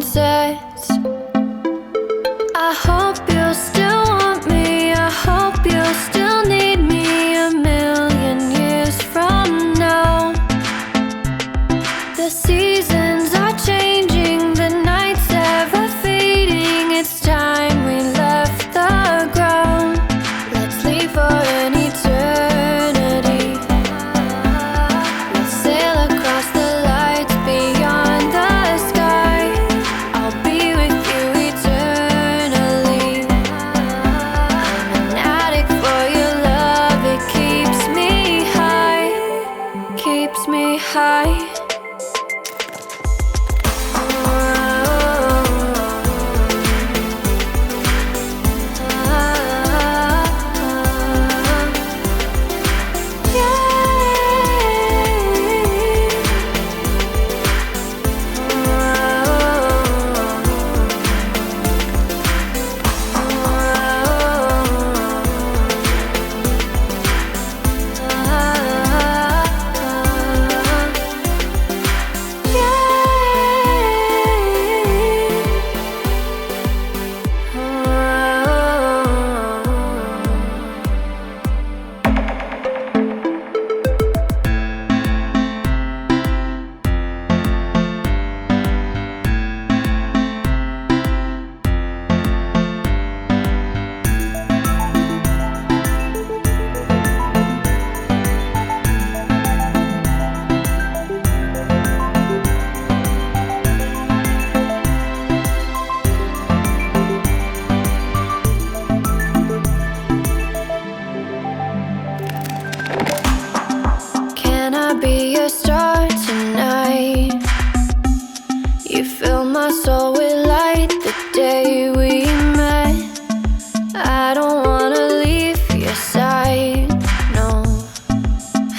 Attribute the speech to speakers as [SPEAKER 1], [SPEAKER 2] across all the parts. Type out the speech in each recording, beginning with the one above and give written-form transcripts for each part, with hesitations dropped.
[SPEAKER 1] sunsets. I hope you'll still want me, I hope you'll still need me 1,000,000 years from now. The seasons are changing, the nights ever fading. It's time we left the ground. Let's leave for an eternity. We'll sail across the lights beyond the sky. I'll be with you eternally. I'm an addict for your love, it keeps me high, keeps me high. Can I be your star tonight? You fill my soul with light the day we met. I don't wanna leave your side, no.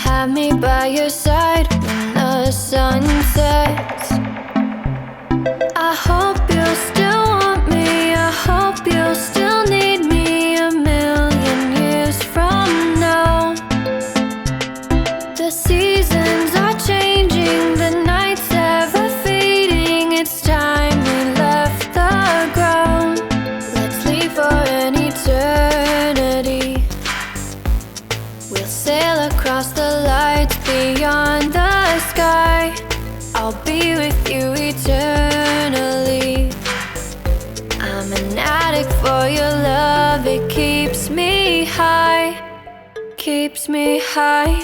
[SPEAKER 1] Have me by your side when the sun sets. I hope you'll still want me, I hope you'll still need me 1,000,000 years from now. The seasons are changing, the nights ever fading. It's time we left the ground. Let's leave for an eternity. We'll sail across the lights beyond the sky. I'll be with you eternally. I'm an addict for your love, it keeps me high, keeps me high.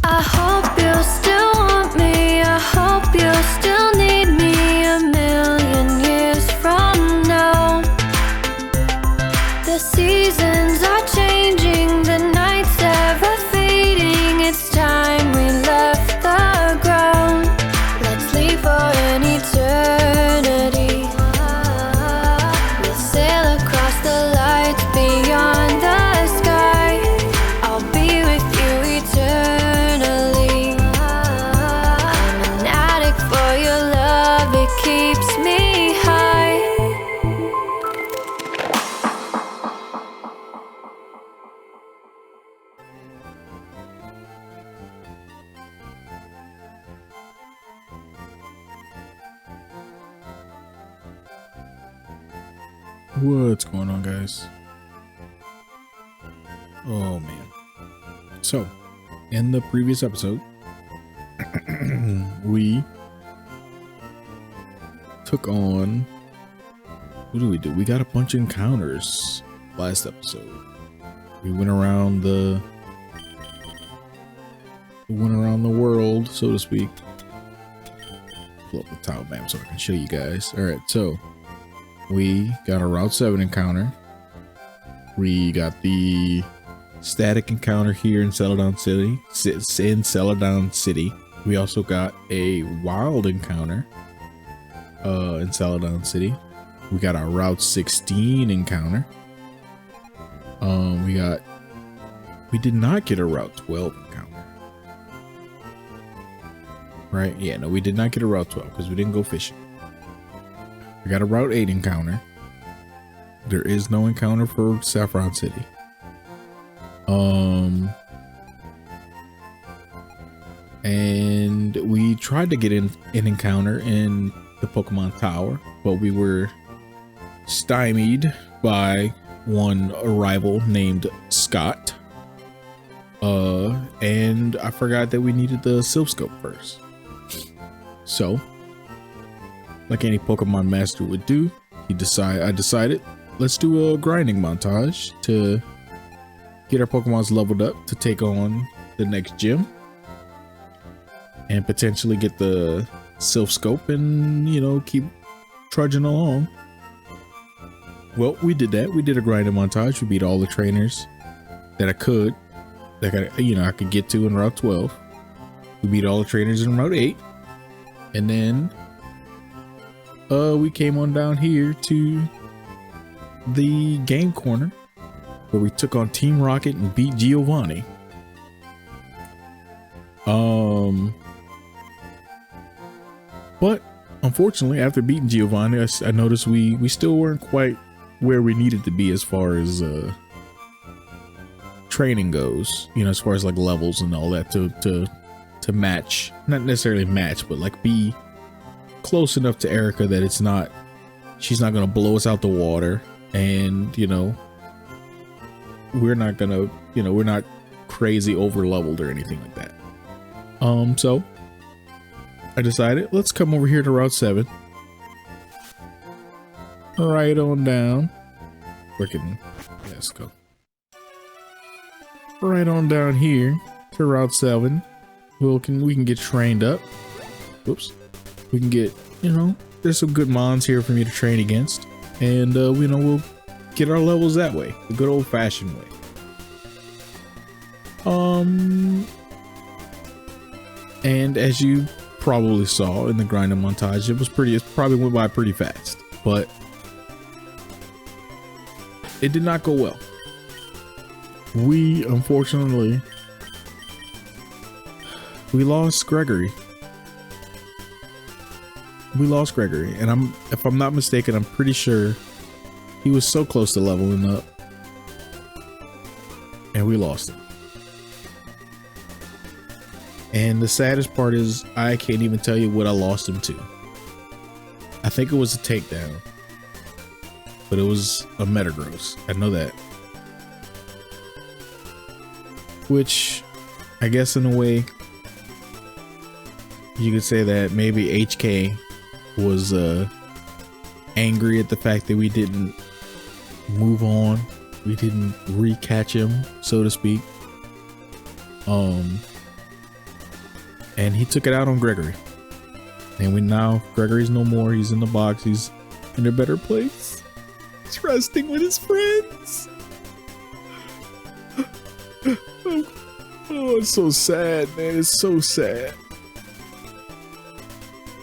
[SPEAKER 1] I hope you'll still want me, I hope you'll still need me 1,000,000 years from now. The seasons are changing, the nights ever fading. It's time we left the ground. Let's leave for an eternity. We'll sail across the lights beyond the sky. I'll be with you eternally. I'm an addict for your love, it keeps me high.
[SPEAKER 2] What's going on, guys? Oh man. So, in the previous episode, we took on, what did we do? We got a bunch of encounters last episode. We went around the world, so to speak. Pull up the tile map so I can show you guys. All right, so we got a Route 7 encounter. We got the static encounter here in Celadon City. We also got a wild encounter in Celadon City. We got our Route 16 encounter. We did not get a Route 12 encounter. Right? Yeah, no, we did not get a Route 12 because we didn't go fishing. We got a Route 8 encounter. There is no encounter for Saffron City. And we tried to get in an encounter in the Pokemon Tower, but we were stymied by one arrival named Scott. And I forgot that we needed the Silph Scope first. So, like any Pokemon master would do, I decided, let's do a grinding montage to get our Pokemons leveled up to take on the next gym. And potentially get the Silph Scope and, you know, keep trudging along. Well, we did that. We did a grinding montage. We beat all the trainers that I could get to in Route 12. We beat all the trainers in Route 8. And then we came on down here to the game corner where we took on Team Rocket and beat Giovanni. But unfortunately, after beating Giovanni, I noticed we still weren't quite where we needed to be as far as training goes, you know, as far as like levels and all that to match, not necessarily match, but like be close enough to Erica that she's not gonna blow us out the water, and you know, we're not crazy over leveled or anything like that. So I decided, let's come over here to Route 7. Right on down. Let's go. Right on down here to Route 7. We can get trained up. Whoops. We can get, you know, there's some good mons here for me to train against. And, you know, we'll get our levels that way. The good old fashioned way. And as you probably saw in the grinding montage, it probably went by pretty fast, but it did not go well. We unfortunately lost Gregory. And if I'm not mistaken, I'm pretty sure he was so close to leveling up and we lost him. And the saddest part is I can't even tell you what I lost him to. I think it was a takedown, but it was a Metagross. I know that. Which I guess in a way you could say that maybe HK was angry at the fact that we didn't move on. We didn't recatch him, so to speak. And he took it out on Gregory. And Gregory's no more. He's in the box. He's in a better place. He's resting with his friends. Oh, it's so sad, man. It's so sad.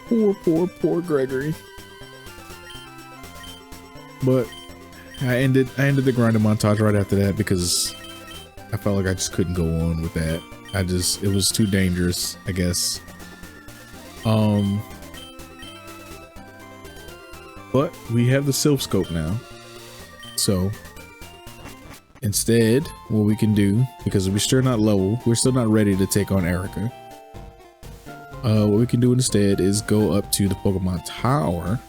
[SPEAKER 2] Poor Gregory. But I ended the grinding montage right after that because I felt like I just couldn't go on with that. It was too dangerous, I guess. But we have the Silph Scope now. So instead, what we can do, because we're still not ready to take on Erica. What we can do instead is go up to the Pokemon Tower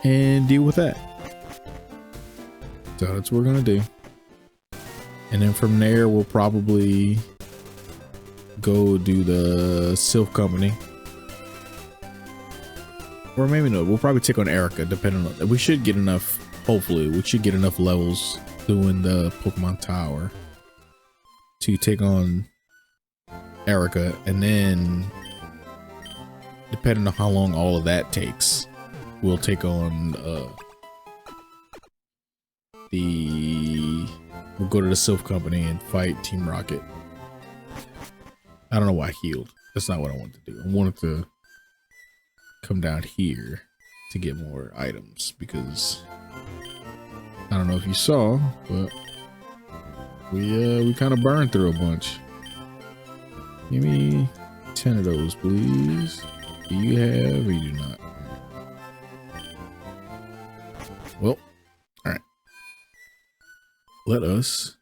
[SPEAKER 2] and deal with that. So that's what we're gonna do. And then from there, we'll probably go do the Silph Company. Or maybe no, we'll probably take on Erica, depending on, we should get enough, hopefully, we should get enough levels doing the Pokemon Tower to take on Erica. And then, depending on how long all of that takes, we'll take on we'll go to the Sylph Company and fight Team Rocket. I don't know why I healed. That's not what I wanted to do. I wanted to come down here to get more items because I don't know if you saw, but we kind of burned through a bunch. Give me 10 of those, please. Do you have or you do not? Well, all right. Let us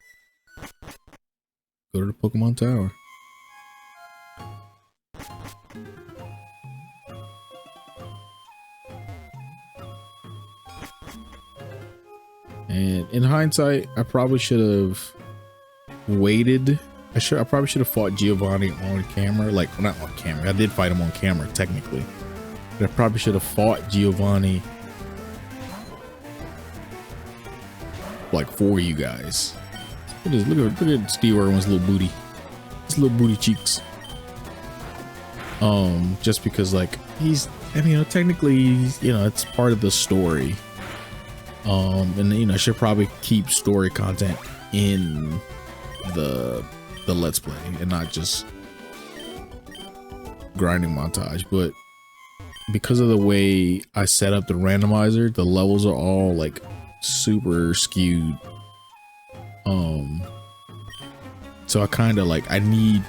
[SPEAKER 2] go to the Pokemon Tower. And in hindsight, I probably should have waited. I probably should have fought Giovanni on camera. Like, not on camera. I did fight him on camera, technically. But I probably should have fought Giovanni like for you guys. Look at Steve Irwin's little booty. His little booty cheeks. Just because like technically, it's part of the story. And I should probably keep story content in the Let's Play and not just grinding montage. But because of the way I set up the randomizer, the levels are all like super skewed. So I kind of need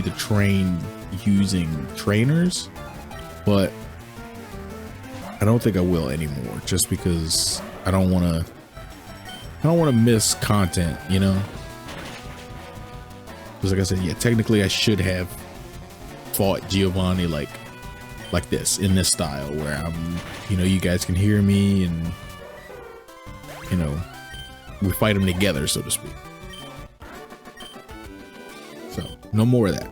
[SPEAKER 2] to train using trainers, but I don't think I will anymore, just because I don't want to miss content, Because like I said, yeah, technically I should have fought Giovanni like this, in this style, where I'm, you guys can hear me and, we fight them together, so to speak. So no more of that.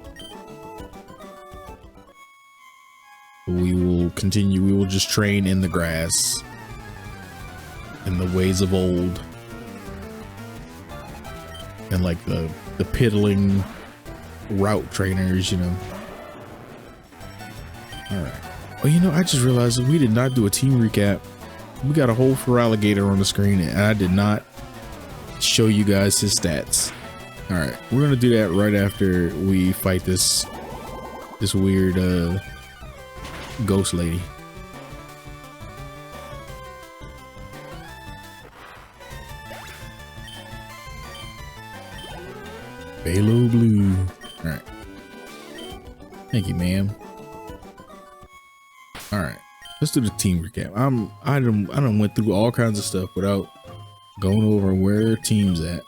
[SPEAKER 2] We will continue. We will just train in the grass, in the ways of old, and like the piddling route trainers, All right. Oh, I just realized we did not do a team recap. We got a whole Feraligatr on the screen, and I did not show you guys his stats. All right, we're gonna do that right after we fight this weird ghost lady. Phalo Blue. All right. Thank you, ma'am. All right, let's do the team recap. I done went through all kinds of stuff without going over where team's at.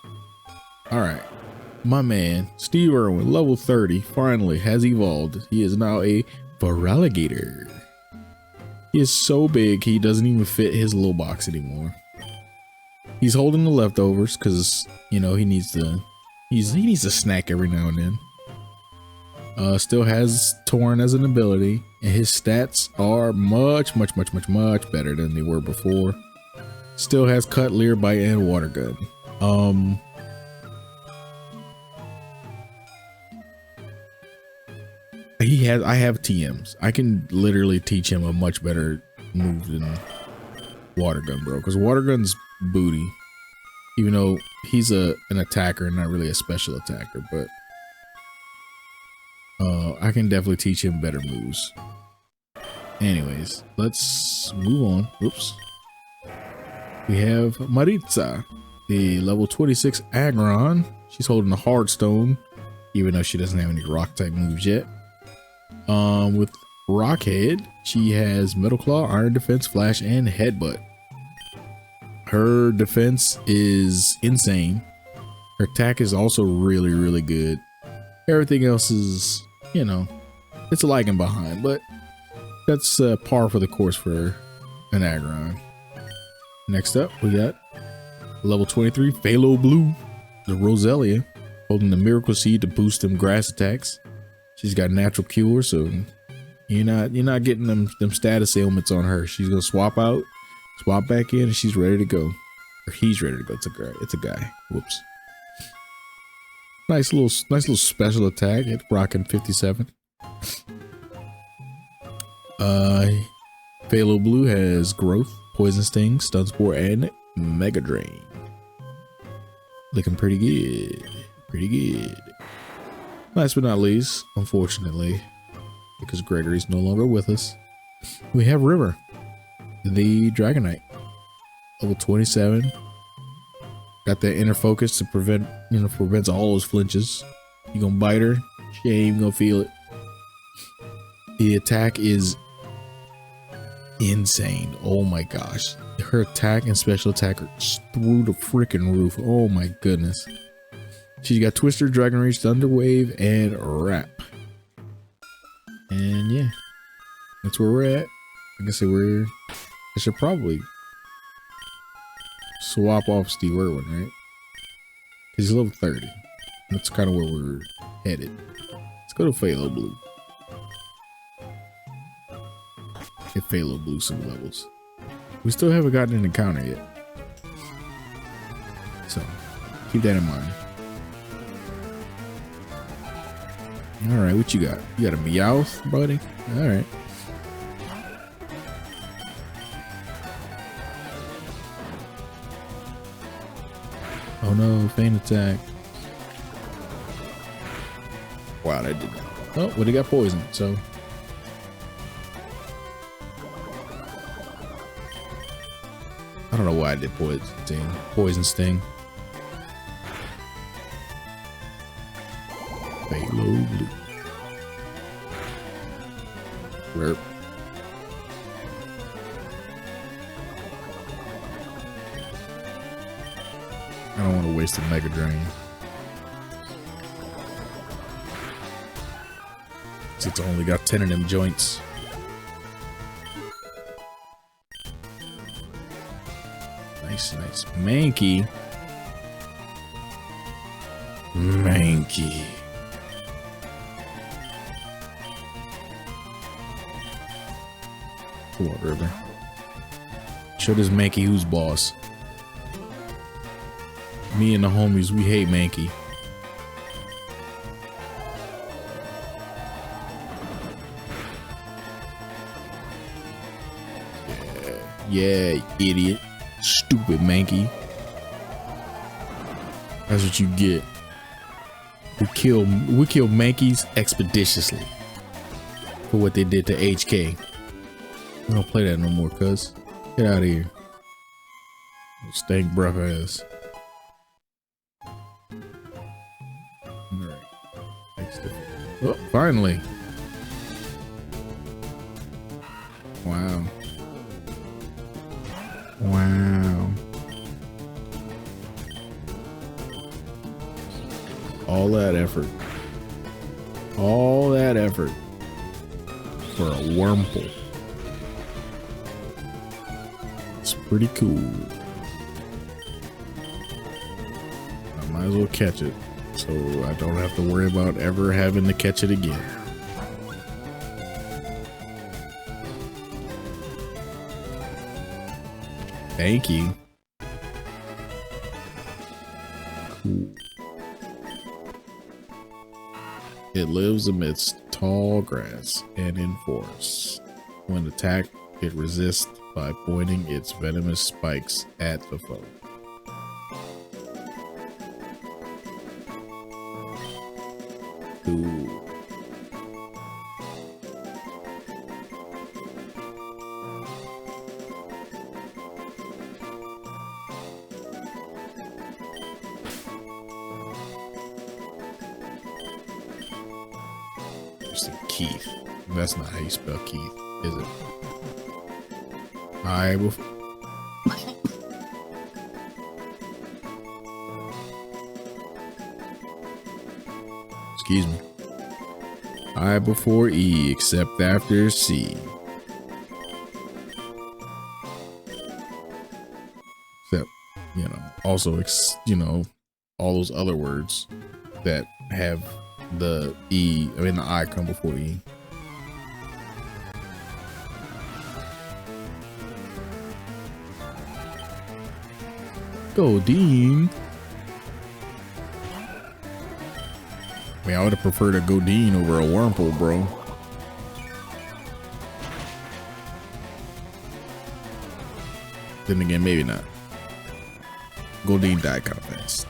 [SPEAKER 2] All right. My man, Steve Irwin, level 30, finally has evolved. He is now a Feraligatr. He is so big, he doesn't even fit his little box anymore. He's holding the leftovers because, he needs to snack every now and then. Still has Torn as an ability, and his stats are much better than they were before. Still has Cut, Leer, Bite, and Water Gun. I have TMs. I can literally teach him a much better move than Water Gun, bro. Because Water Gun's booty. Even though he's an attacker, not really a special attacker, but I can definitely teach him better moves. Anyways, let's move on. Oops. We have Maritza, the level 26 Aggron. She's holding a Hard Stone, even though she doesn't have any rock type moves yet. With Rockhead, she has Metal Claw, Iron Defense, Flash, and Headbutt. Her defense is insane. Her attack is also really good. Everything else is, it's lagging behind, but that's par for the course for an Aggron. Next up, we got level 23 Phalo Blue, the Roselia, holding the Miracle Seed to boost them grass attacks. She's got natural cure, so you're not getting them status ailments on her. She's gonna swap out, swap back in, and she's ready to go. Or he's ready to go. It's a guy. Whoops. Nice little special attack at rocking 57. Phalo Blue has Growth, Poison Sting, Stun Spore, and Mega Drain. Looking pretty good. Pretty good. Last but not least, unfortunately, because Gregory's no longer with us, we have River, the Dragonite. Level 27. Got that inner focus to prevent, prevents all those flinches. You gonna bite her, she ain't even gonna feel it. The attack is insane. Oh my gosh. Her attack and special attack are through the freaking roof. Oh my goodness. She's got Twister, Dragon Rage, Thunder Wave, and Wrap. And yeah, that's where we're at. Like I said, I should probably swap off Steve Irwin, right? Because he's level 30. That's kind of where we're headed. Let's go to Phalo Blue. Get Phalo Blue some levels. We still haven't gotten an encounter yet. So, keep that in mind. Alright, what you got? You got a Meowth, buddy? Alright. Oh no, faint attack. Wow, that did. Oh, well, he got poisoned, so. I don't know why I did poison sting. Phalo Blue. Burp. I don't want to waste a Mega Drain. It's only got 10 of them joints. Nice, nice. Mankey. Mankey. Come on, River. Show this Mankey who's boss. Me and the homies, we hate Mankey. Yeah, idiot. Stupid Mankey. That's what you get. We kill Mankeys expeditiously for what they did to HK. We don't play that no more, cuz. Get out of here. Stank breath ass. Alright. Oh, finally. Wow. Wow. All that effort. All that effort for a Wurmple. It's pretty cool. I might as well catch it, so I don't have to worry about ever having to catch it again. Thank you. Cool. It lives amidst tall grass and in forests. When attacked, it resists by pointing its venomous spikes at the foe. Cool. Keith. That's not how you spell Keith, is it? I will. Excuse me. I before E, except after C. Except, also, all those other words that have the E, the I come before E. Godine. I would have preferred a Godine over a Wurmple, bro. Then again, maybe not. Goldeen died kind of fast.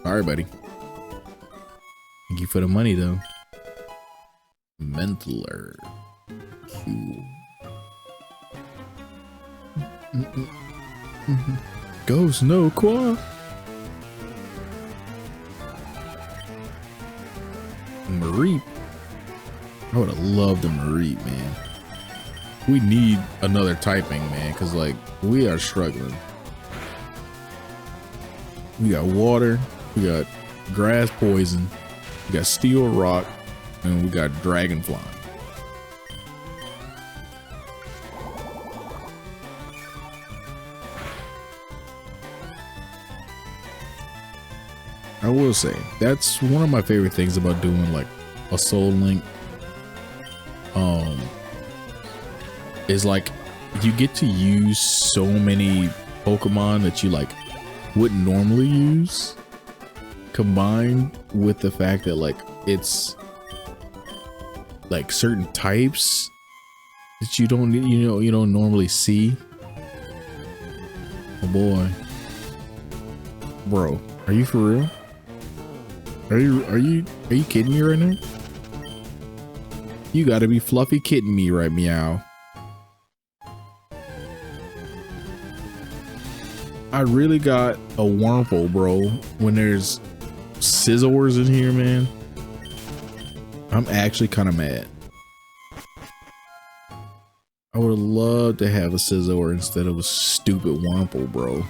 [SPEAKER 2] Alright, buddy. Thank you for the money, though. Mentler. Cool. Ghost, no, Qua. Mareep. I would have loved a Mareep, man. We need another typing, man, because, like, we are struggling. We got water, we got grass poison, we got steel rock, and we got dragonfly. I will say, that's one of my favorite things about doing, like, a Soul Link. Is like you get to use so many Pokemon that you like wouldn't normally use, combined with the fact that like it's like certain types that you don't normally see. Oh boy, bro, are you for real? Are you kidding me right now? You gotta be fluffy kidding me, right, Meow? I really got a Wurmple, bro. When there's Scizors in here, man, I'm actually kind of mad. I would have loved to have a Scizor instead of a stupid Wurmple, bro.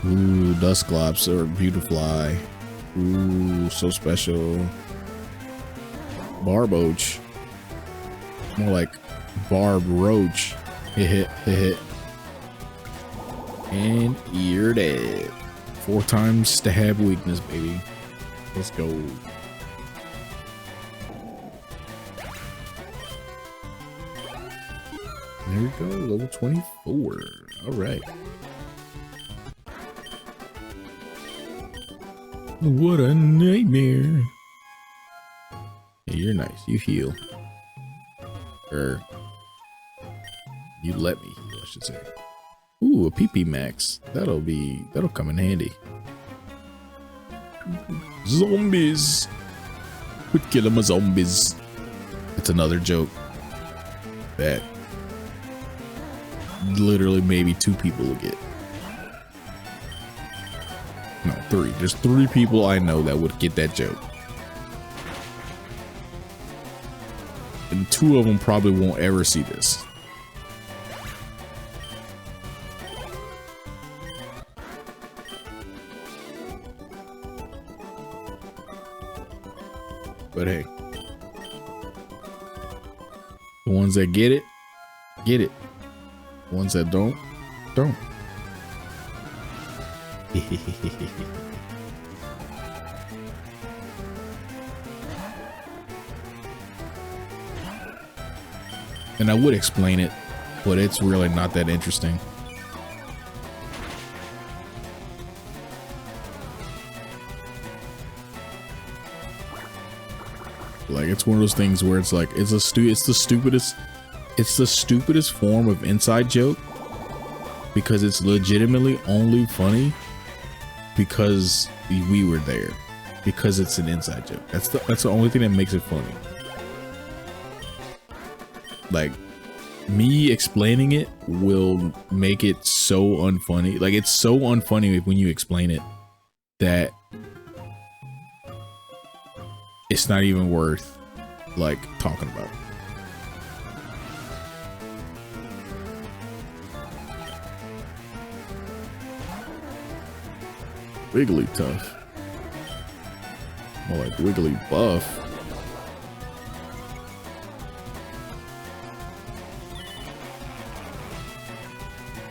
[SPEAKER 2] Ooh, Dusclops or Beautifly. Ooh, so special. Barboach. More like Barb Roach. Hit. And you're dead. 4 times stab weakness, baby. Let's go. There we go, level 24. All right. What a nightmare. Yeah, you're nice. You heal. Or you let me heal, I should say. Ooh, a PP Max. That'll come in handy. Zombies. Quit killing my zombies. It's another joke that literally maybe 2 people will get. No, 3. There's 3 people I know that would get that joke. And 2 of them probably won't ever see this. But hey, the ones that get it, get it. The ones that don't. And I would explain it, but it's really not that interesting. Like, it's one of those things where it's like it's the stupidest form of inside joke, because it's legitimately only funny because we were there, because it's an inside joke. That's the only thing that makes it funny. Like, me explaining it will make it so unfunny. Like, it's so unfunny when you explain it that it's not even worth like talking about. Wiggly tough. More like Wiggly buff.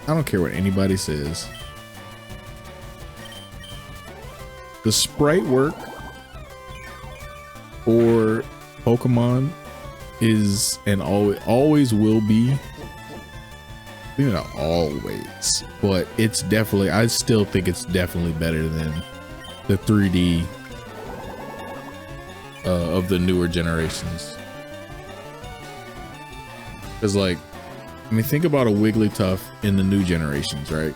[SPEAKER 2] I don't care what anybody says. The sprite work for Pokemon is and always will be, maybe not always, but it's definitely, I still think it's definitely better than the 3D of the newer generations. Because like, I mean, think about a Wigglytuff in the new generations, right?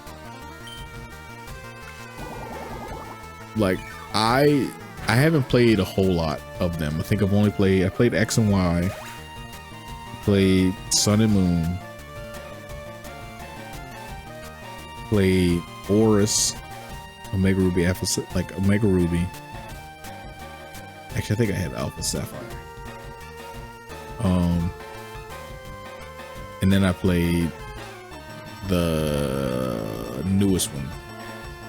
[SPEAKER 2] Like, I haven't played a whole lot of them. I think I played X and Y, played Sun and Moon, played Oris, Omega Ruby, Alpha, like Omega Ruby. Actually, I think I had Alpha Sapphire. And then I played the newest one,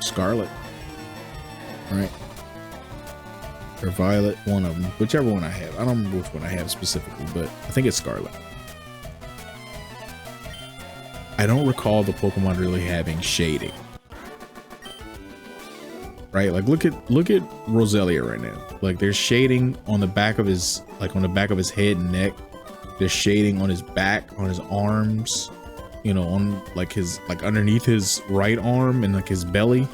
[SPEAKER 2] Scarlet, right? Or Violet, one of them, whichever one I have. I don't remember which one I have specifically, but I think it's Scarlet. I don't recall the Pokemon really having shading, right? Like look at Roselia right now. Like there's shading on the back of his, like on the back of his head and neck. There's shading on his back, on his arms, you know, on like his, like underneath his right arm and like his belly.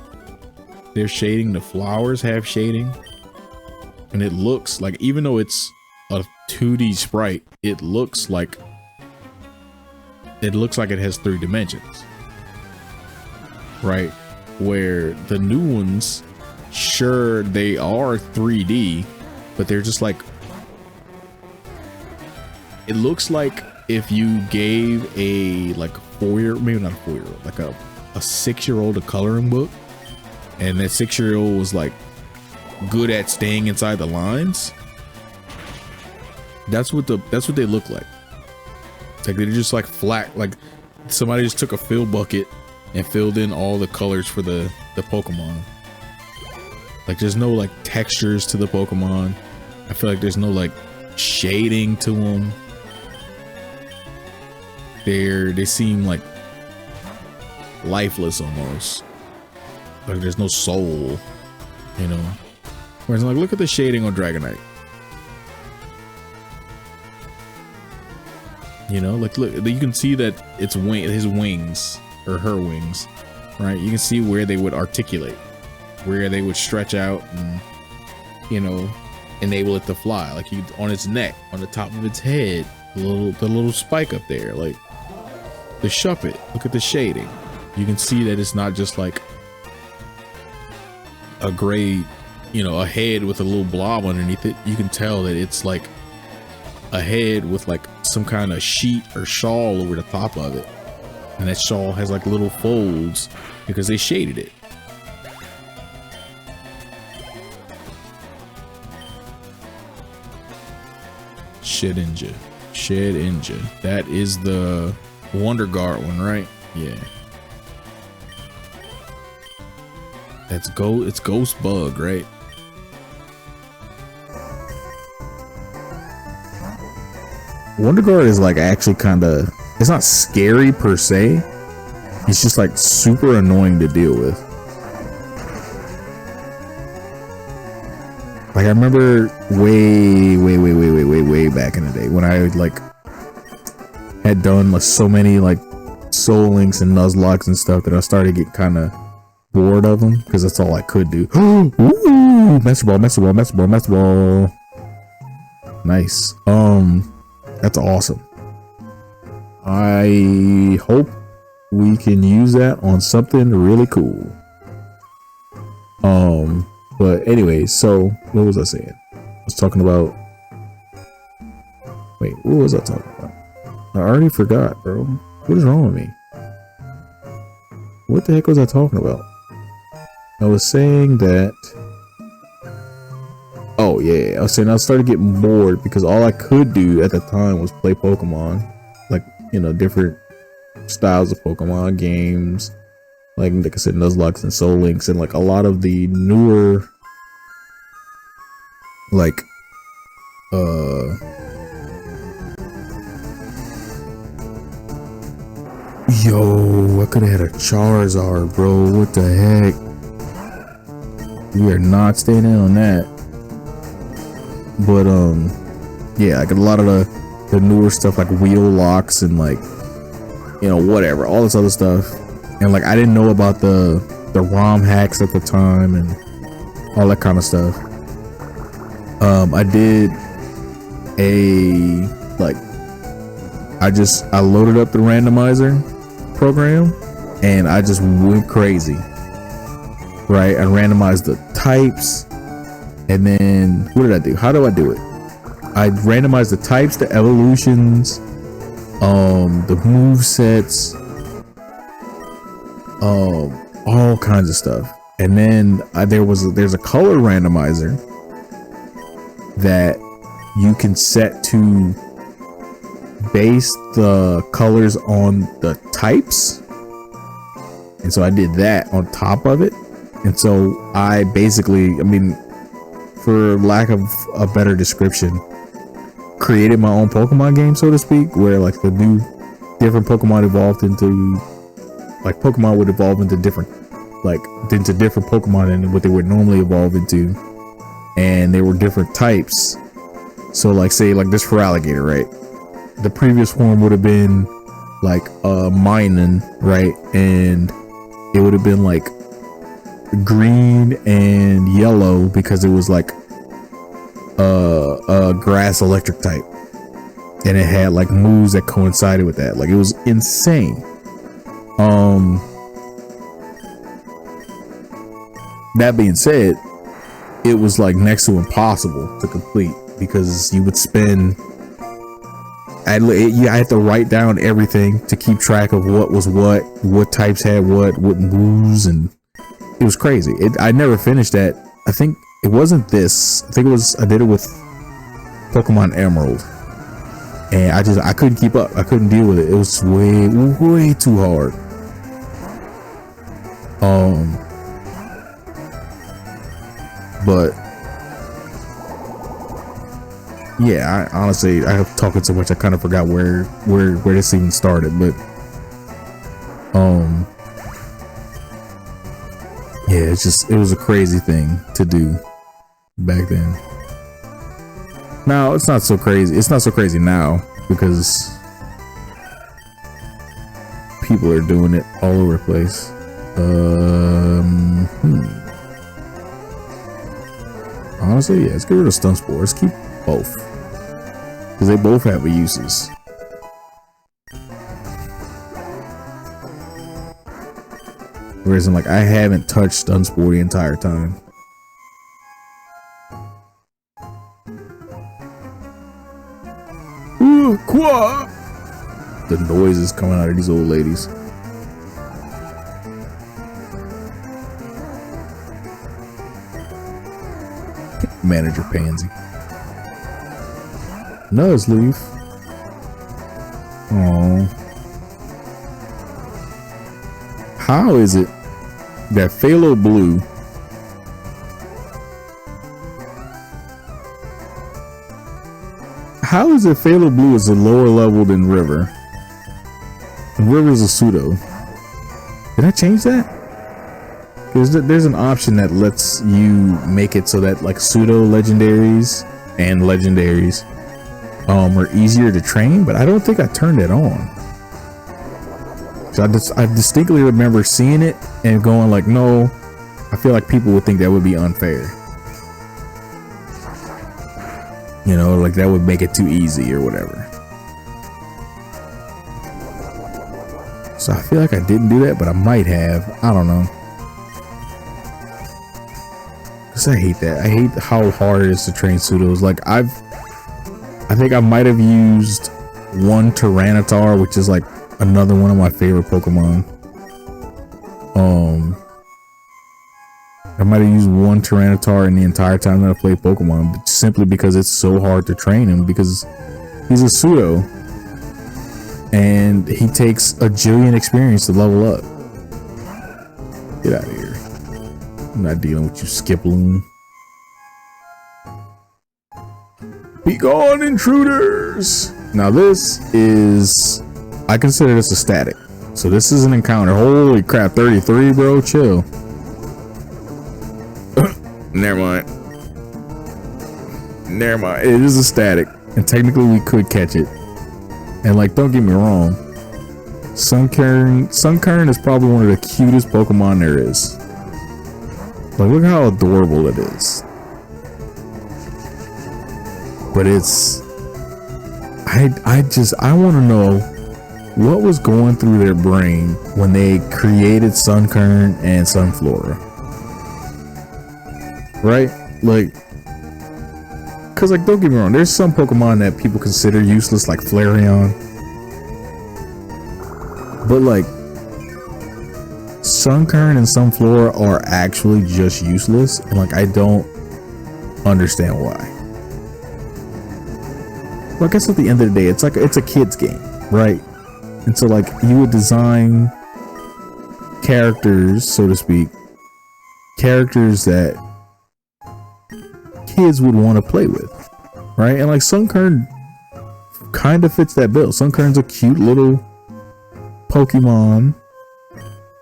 [SPEAKER 2] There's shading. The flowers have shading. And it looks like, even though it's a 2D sprite, it looks like it has 3 dimensions, right? Where the new ones, sure, they are 3D, but they're just like, it looks like if you gave a like 4-year-old, maybe not a 4-year-old, like a 6-year-old a coloring book, and that 6-year-old was like good at staying inside the lines. That's what they look like. It's like they're just like flat, like somebody just took a fill bucket and filled in all the colors for the Pokemon. Like there's no like textures to the Pokemon. I feel like there's no like shading to them. They seem like lifeless almost. Like there's no soul, you know. Whereas like look at the shading on Dragonite. You know, like look, you can see that it's his wings or her wings, right? You can see where they would articulate, where they would stretch out and, you know, enable it to fly. Like on its neck, on the top of its head, the little spike up there, like the Shuppet. Look at the shading. You can see that it's not just like a gray, you know, a head with a little blob underneath it. You can tell that it's like a head with like some kind of sheet or shawl over the top of it, and that shawl has like little folds because they shaded it. Shedinja. That is the Wonder Guard one, right? Yeah. It's Ghost Bug, right? Wonder Guard is like actually kind of, it's not scary per se. It's just like super annoying to deal with. Like I remember way back in the day when I like had done like so many like Soul Links and Nuzlocks and stuff that I started to get kind of bored of them because that's all I could do. Ooh, Master Ball. Nice. That's awesome. I hope we can use that on something really cool. But anyway, so what was I saying? I was talking about, wait, what was I talking about? I already forgot, bro. What is wrong with me? What the heck was I talking about? I was saying that, oh yeah, I was saying I started getting bored because all I could do at the time was play Pokemon, like, you know, different styles of Pokemon games, like I said, Nuzlocke and Soul Links, and like a lot of the newer, like, yo, I could have had a Charizard, bro. What the heck? We are not staying in on that. But yeah, like a lot of the newer stuff, like wheel locks and like, you know, whatever, all this other stuff. And like I didn't know about the ROM hacks at the time and all that kind of stuff. I did a like I loaded up the randomizer program and I just went crazy. Right? I randomized the types, and then what did I do? How do I do it? I randomized the types, the evolutions, the move sets, all kinds of stuff. And then there's a color randomizer that you can set to base the colors on the types. And so I did that on top of it. And so I basically, I mean, for lack of a better description, created my own Pokemon game, so to speak, where like the new different Pokemon evolved into, like Pokemon would evolve into different Pokemon than what they would normally evolve into. And there were different types. So like, say like this for alligator, right? The previous form would have been like Minun, right? And it would have been like green and yellow because it was like a grass electric type, and it had like moves that coincided with that. Like it was insane. That being said, it was like next to impossible to complete because you would spend, I had to write down everything to keep track of what was what types had what moves, and it was crazy. I never finished that. I think it wasn't this. I did it with Pokemon Emerald, and I couldn't keep up. I couldn't deal with it. It was way too hard. But yeah, I honestly, I have talking so much I kind of forgot where this even started. But yeah, it was a crazy thing to do back then. Now it's not so crazy. It's not so crazy now because people are doing it all over the place. Honestly, yeah, let's get rid of Stun Spore. Let's keep both because they both have uses. Whereas I'm like, I haven't touched Stun Spore the entire time. Ooh, quah! The noises coming out of these old ladies. Manager Pansy. Nuzleaf. Oh. How is it that Phalo Blue Phalo Blue is a lower level than River? And River is a pseudo. Did I change that? There's an option that lets you make it so that like pseudo legendaries and legendaries are easier to train, but I don't think I turned it on. So I distinctly remember seeing it and going like, no, I feel like people would think that would be unfair. You know, like that would make it too easy or whatever. So I feel like I didn't do that, but I might have. I don't know. Cause I hate that. I hate how hard it is to train pseudos. Like I think I might have used one Tyranitar, which is like another one of my favorite Pokemon. I might have used one Tyranitar in the entire time that I played Pokemon, but simply because it's so hard to train him because he's a pseudo and he takes a jillion experience to level up. Get out of here. I'm not dealing with you, Skiploon. Be gone, intruders! Now this is, I consider this a static. So this is an encounter. Holy crap, 33, bro, chill. Never mind. It is a static, and technically we could catch it. And like, don't get me wrong, Sunkern is probably one of the cutest Pokemon there is. Like, look how adorable it is. But I want to know what was going through their brain when they created Sunkern and Sunflora. Right? Like, cause like, don't get me wrong, there's some Pokemon that people consider useless, like Flareon. But like, Sunkern and Sunflora are actually just useless, and like, I don't understand why. Well, I guess at the end of the day, it's a kid's game, right? And so like, you would design characters, so to speak, characters that kids would want to play with, right? And like, Sunkern kind of fits that bill. Sunkern's a cute little Pokemon,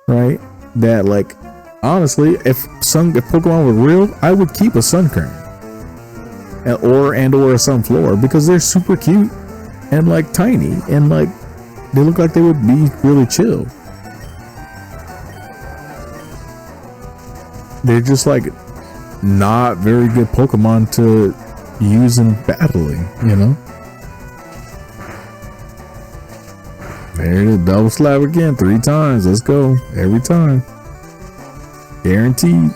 [SPEAKER 2] right? That like, honestly, if Pokemon were real, I would keep a Sunkern or a Sunflora, because they're super cute and like tiny, and like, they look like they would be really chill. They're just like not very good Pokemon to use in battling, you know? There it is, double slap again, 3 times. Let's go. Every time. Guaranteed.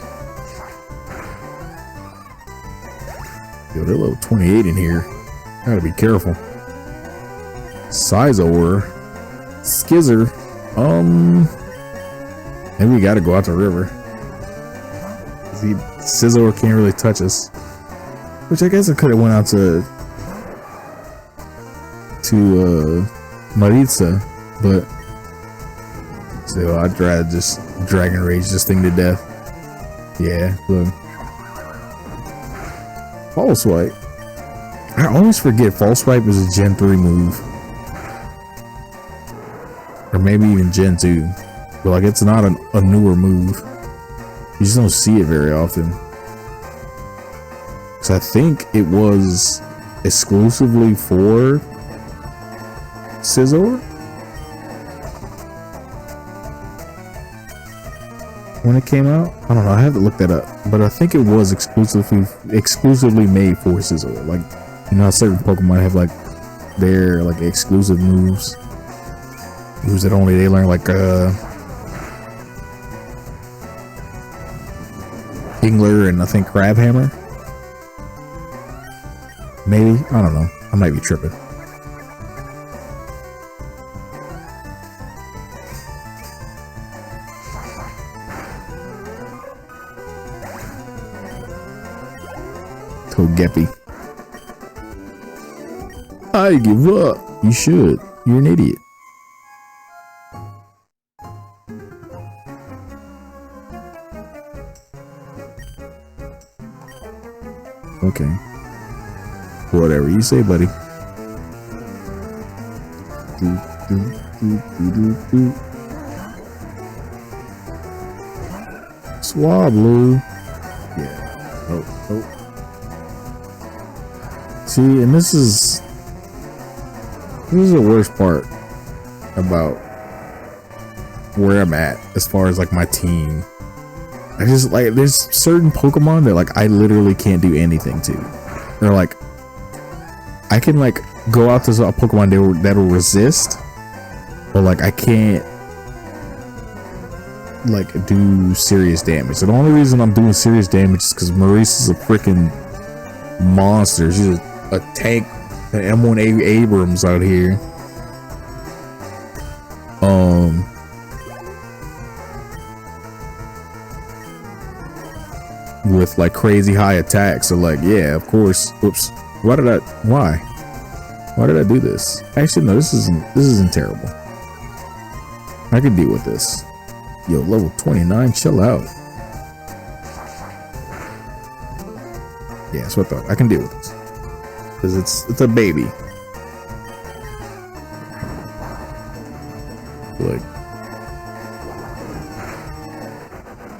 [SPEAKER 2] Yo, they're level 28 in here. Gotta be careful. Sizor. Skizzer. Maybe we gotta go out the river. See, Scizor can't really touch us. Which I guess I could have went out to Maritza, but still, I'd rather just Dragon Rage this thing to death. Yeah, look. False Swipe. I always forget False Swipe is a Gen 3 move. Or maybe even Gen 2. But like, it's not a newer move. You just don't see it very often. So I think it was exclusively for Scizor when it came out. I don't know, I have to look that up, but I think it was exclusively made for Scizor. Like, you know how certain Pokemon have like their like exclusive moves that only they learn, like Kingler and I think Crabhammer. Maybe, I don't know, I might be tripping. Togepi. I give up. You should. You're an idiot. Okay. Whatever you say, buddy. Swablu. Yeah. Oh. See, and this is the worst part about where I'm at as far as like my team. I just like, there's certain Pokemon that like I literally can't do anything to. They're like, I can like go out to a Pokemon that'll resist, but like I can't like do serious damage. So the only reason I'm doing serious damage is because Maurice is a freaking monster. She's a tank, an M1 Abrams out here. With like crazy high attacks. So like, yeah, of course. Whoops. Why did I do this? Actually, no, this isn't terrible. I can deal with this. Yo, level 29, chill out. Yeah, that's what I thought. I can deal with this. Because it's a baby. Like,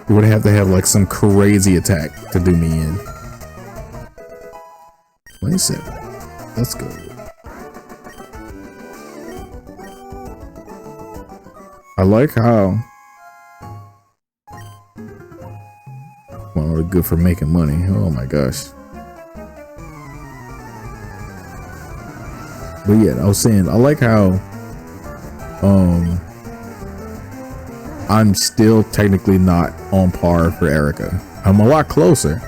[SPEAKER 2] you would have to have like some crazy attack to do me in. 27. Let's go. I like how well, good for making money. Oh my gosh. But yeah, I was saying I like how I'm still technically not on par for Erica. I'm a lot closer,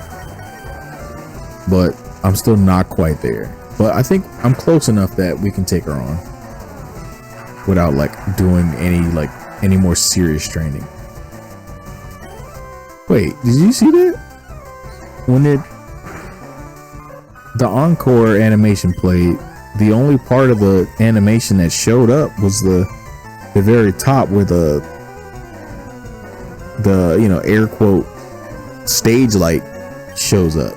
[SPEAKER 2] but I'm still not quite there. But I think I'm close enough that we can take her on without like doing any more serious training. Wait, did you see that? When the encore animation played, the only part of the animation that showed up was the very top where the air quote stage light shows up.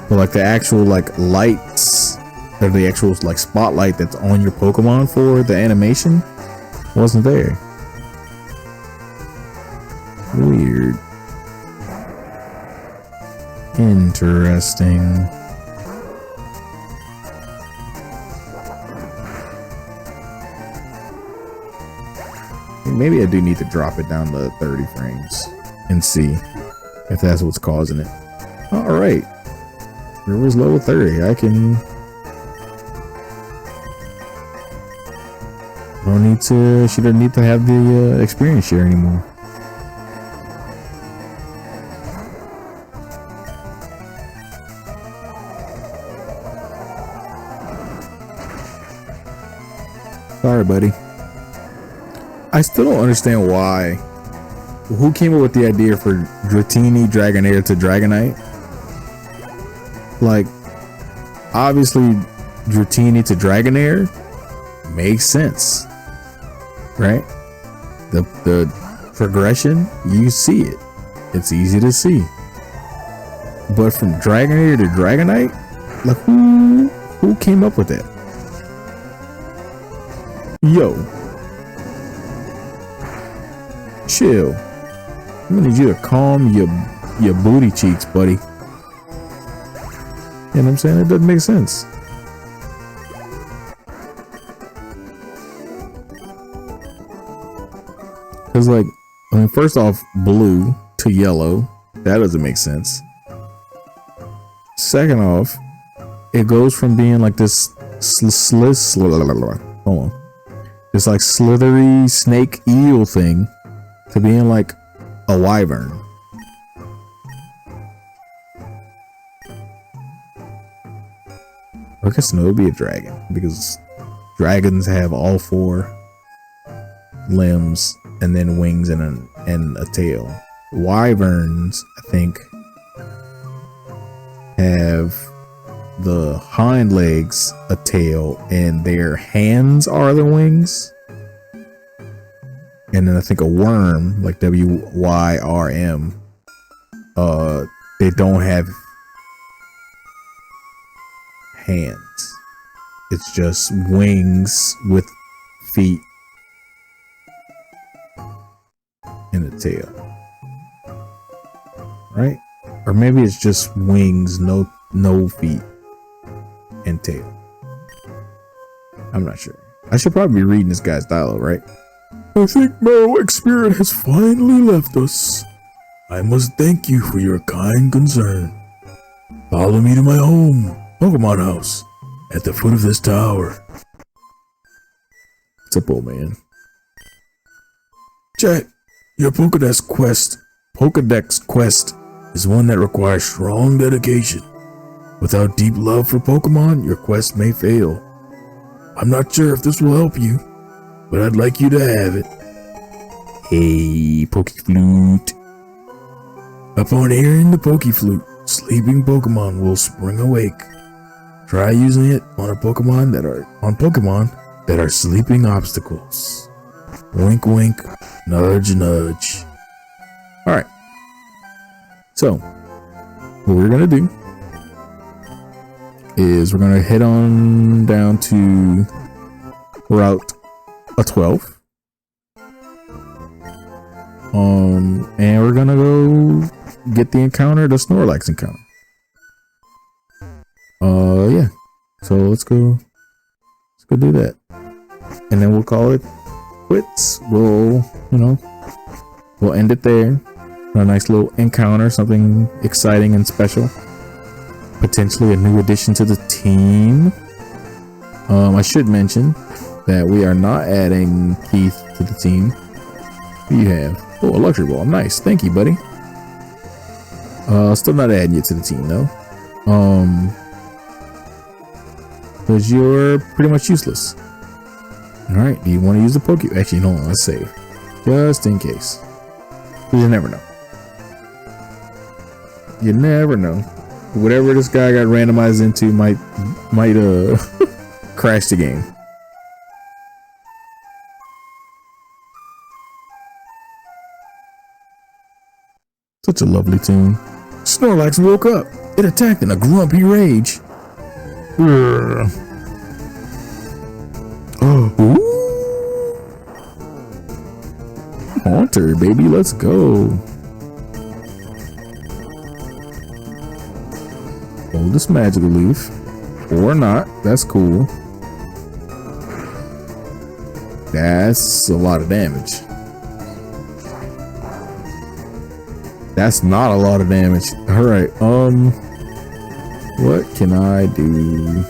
[SPEAKER 2] But like the actual like lights or the actual like spotlight that's on your Pokemon for the animation wasn't there. Weird. Interesting. Maybe I do need to drop it down to 30 frames and see if that's what's causing it. All right, River's level 30. I don't need to. She doesn't need to have the experience share anymore. Sorry, buddy. I still don't understand why. Who came up with the idea for Dratini, Dragonair to Dragonite? Like, obviously, Dratini to Dragonair makes sense, right? The progression, you see it. It's easy to see. But from Dragonair to Dragonite, like who came up with that? Yo. Chill. I'm gonna need you to calm your booty cheeks, buddy. You know what I'm saying? It doesn't make sense. Cause like, I mean, first off, blue to yellow, that doesn't make sense. Second off, it goes from being like this hold on. This like slithery snake eel thing to being like a wyvern. I guess no, it would be a dragon because dragons have all four limbs and then wings and a tail. Wyverns, I think, have the hind legs, a tail, and their hands are the wings. And then I think a worm, like WYRM, they don't have hands. It's just wings with feet and a tail. Right? Or maybe it's just wings, no feet and tail. I'm not sure. I should probably be reading this guy's dialogue, right? I think Marowak Spirit has finally left us. I must thank you for your kind concern. Follow me to my home, Pokemon House, at the foot of this tower. What's up, old man? Chat, your Pokedex quest is one that requires strong dedication. Without deep love for Pokemon, your quest may fail. I'm not sure if this will help you, but I'd like you to have it. Hey, Pokeflute. Upon hearing the Pokeflute, sleeping Pokemon will spring awake. Try using it on Pokemon that are sleeping obstacles. Wink wink, nudge nudge. Alright. So, what we're gonna do is we're gonna head on down to Route 12. And we're gonna go get the encounter, the Snorlax encounter. Yeah. So let's go do that. And then we'll call it quits. We'll end it there. A nice little encounter, something exciting and special. Potentially a new addition to the team. I should mention that we are not adding Keith to the team. Who do you have? Oh, a luxury ball. Nice. Thank you, buddy. Still not adding you to the team though. Because you're pretty much useless. Alright, do you want to use the Poke? Actually, no, let's save. Just in case. Because you never know. You never know. Whatever this guy got randomized into might crash the game. Such a lovely tune. Snorlax woke up. It attacked in a grumpy rage. Oh, Haunter, baby, let's go. Hold this magical leaf. Or not. That's cool. That's a lot of damage. That's not a lot of damage. Alright, what can I do?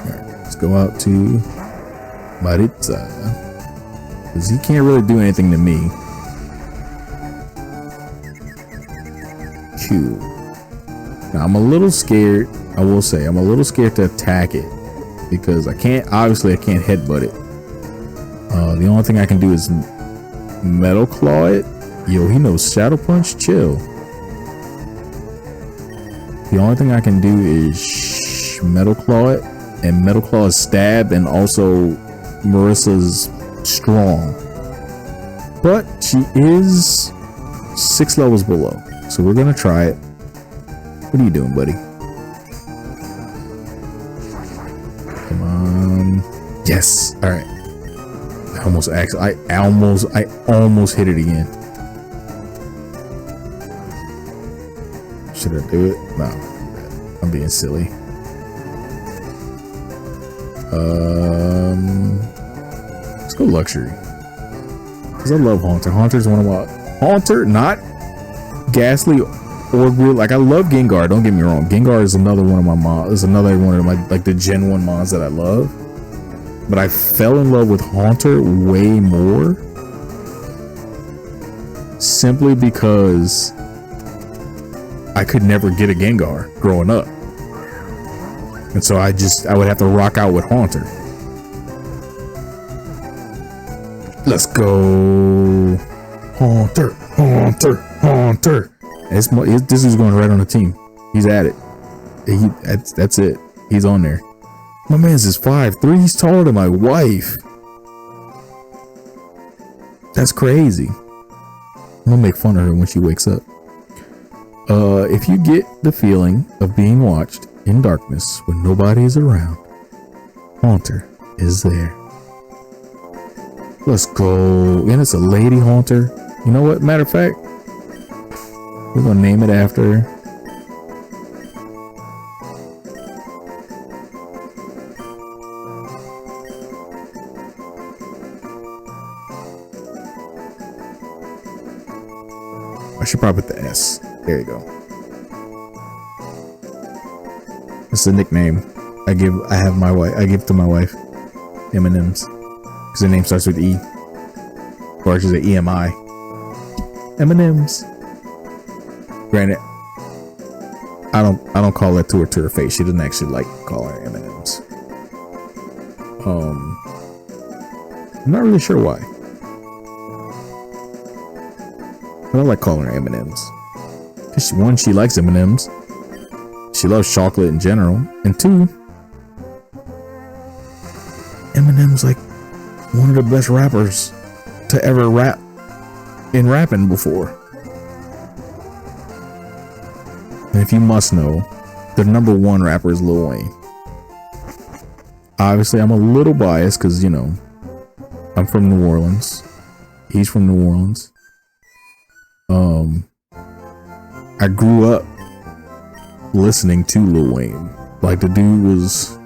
[SPEAKER 2] Alright, let's go out to Maritza. Because he can't really do anything to me. Q. Now I'm a little scared, I will say, I'm a little scared to attack it. Because obviously I can't headbutt it. The only thing I can do is Metal Claw it. Yo, he knows Shadow Punch. Chill. The only thing I can do is Metal Claw it, and Metal Claw is stab, and also Marissa's strong, but she is 6 levels below, so we're gonna try it. What are you doing, buddy? Come on. Yes. All right. I almost hit it again. Should I do it? No, I'm being silly. Let's go luxury. Cause I love Haunter. Haunter's one of my not Ghastly or weird. Like, I love Gengar. Don't get me wrong. Gengar is another one of my mons. Is another one of my, like, the Gen 1 mons that I love. But I fell in love with Haunter way more, simply because I could never get a Gengar growing up, and so I would have to rock out with Haunter. Let's go, Haunter, Haunter, Haunter. This is going right on the team. He's at it. That's it. He's on there. My man's is 5'3". He's taller than my wife. That's crazy. I'm gonna make fun of her when she wakes up. If you get the feeling of being watched in darkness when nobody is around, Haunter is there. Let's go. And it's a lady Haunter. You know what? Matter of fact, we're gonna name it after her. I should probably put the S. There you go. It's a nickname I give to my wife. M&M's. Because her name starts with E. Or I should say EMI. M&M's. Granted, I don't call that to her face. She doesn't actually like calling her M&M's. I'm not really sure why. I don't like calling her M&M's. Because one, she likes M&M's. She loves chocolate in general. And two, Eminem's like one of the best rappers to ever rap in rapping before. And if you must know, the #1 rapper is Lil Wayne. Obviously, I'm a little biased because, you know, I'm from New Orleans. He's from New Orleans. I grew up listening to Lil Wayne. Like, the dude was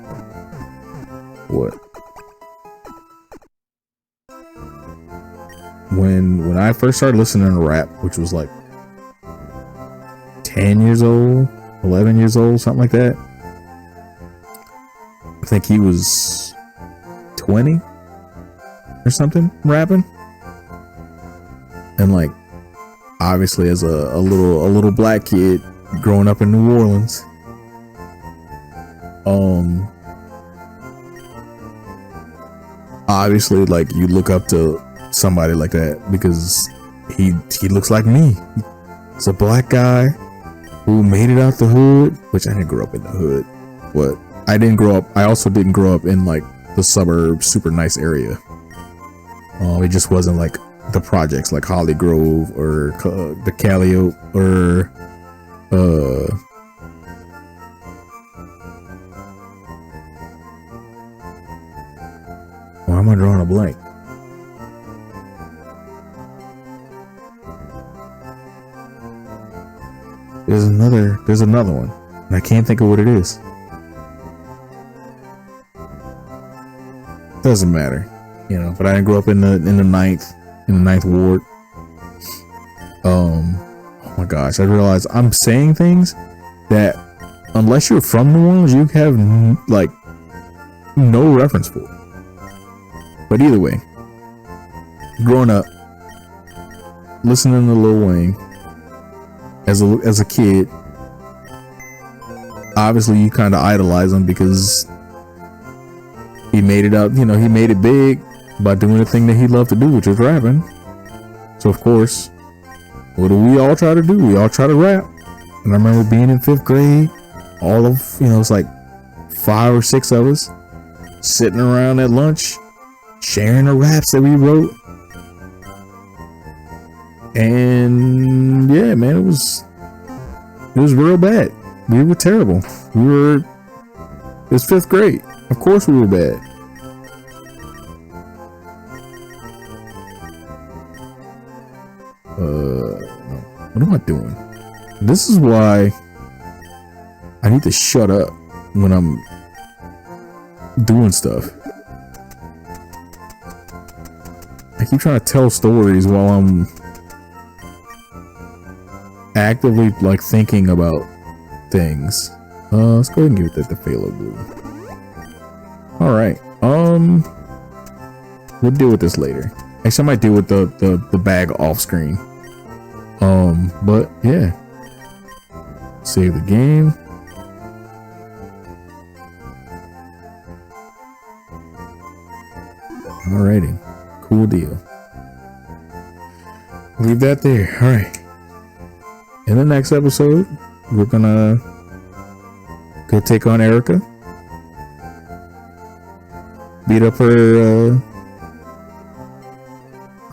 [SPEAKER 2] what? When I first started listening to rap, which was like 10 years old, 11 years old, something like that. think he was 20 or something rapping. And like, obviously as a little black kid growing up in New Orleans, obviously like you look up to somebody like that because he looks like me. He's a black guy who made it out the hood, which I didn't grow up in the hood, but I also didn't grow up in like the suburbs, super nice area. It just wasn't like the projects like Holly Grove or the Calliope or why am I drawing a blank? There's another one, and I can't think of what it is. Doesn't matter, you know. But I didn't grow up in the ninth ward. Oh my gosh! I realized I'm saying things that, unless you're from New Orleans, you have like no reference for. But either way, growing up, listening to Lil Wayne as a kid, obviously you kind of idolize him because he made it out, you know, he made it big by doing the thing that he loved to do, which is rapping. So of course, what do we all try to do? We all try to rap. And I remember being in 5th grade, all of, you know, it's like 5 or 6 of us sitting around at lunch, sharing the raps that we wrote. And yeah, man, it was real bad. We were terrible. It was 5th grade. Of course we were bad. What am I doing? This is why I need to shut up when I'm doing stuff. I keep trying to tell stories while I'm actively like thinking about things. Let's go ahead and give it the phthalo blue. All right. We'll deal with this later. Actually, I might deal with the bag off screen. But yeah. Save the game. Alrighty. Cool deal. Leave that there. Alright. In the next episode, we're gonna go take on Erica. Beat up her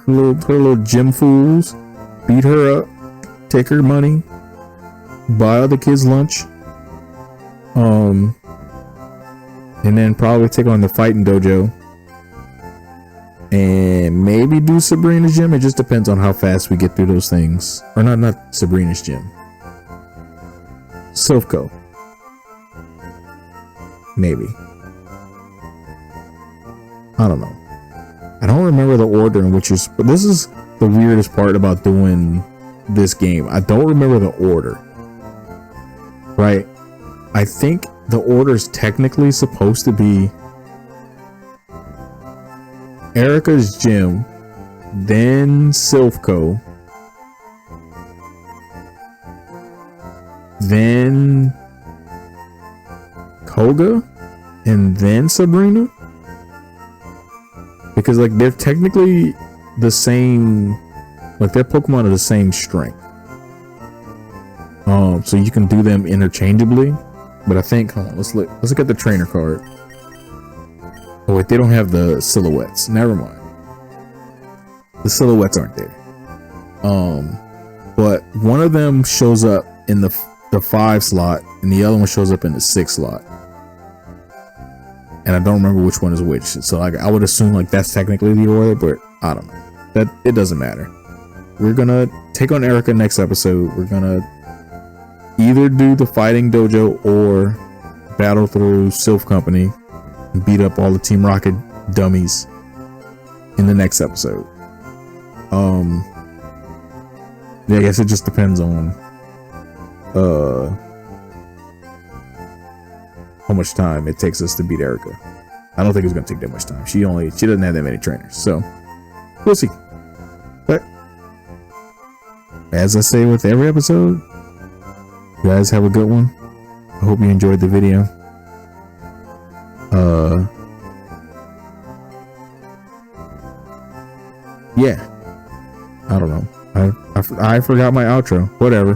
[SPEAKER 2] little gym fools. Beat her up. Take her money. Buy other kids lunch. And then probably take on the fighting dojo. And maybe do Sabrina's gym. It just depends on how fast we get through those things. Or not Sabrina's gym. Silphco. Maybe. I don't know. I don't remember the order in which but this is the weirdest part about doing this game. I don't remember the order. Right? I think the order is technically supposed to be Erica's gym, then Silphco, then Koga, and then Sabrina. Because like they're technically the same, like their Pokemon are the same strength. So you can do them interchangeably. But I think, hold on, let's look at the trainer card. Oh wait, they don't have the silhouettes. Never mind. The silhouettes aren't there. But one of them shows up in the 5 slot, and the other one shows up in the 6 slot. And I don't remember which one is which. So I would assume like that's technically the order, but I don't know. That it doesn't matter. We're gonna take on Erica next episode. We're gonna either do the fighting dojo or battle through Sylph Company and beat up all the Team Rocket dummies in the next episode. Yeah, I guess it just depends on how much time it takes us to beat Erica. I don't think it's gonna take that much time. She doesn't have that many trainers, so we'll see. But as I say with every episode, you guys have a good one. I hope you enjoyed the video. Yeah, I don't know. I forgot my outro. Whatever.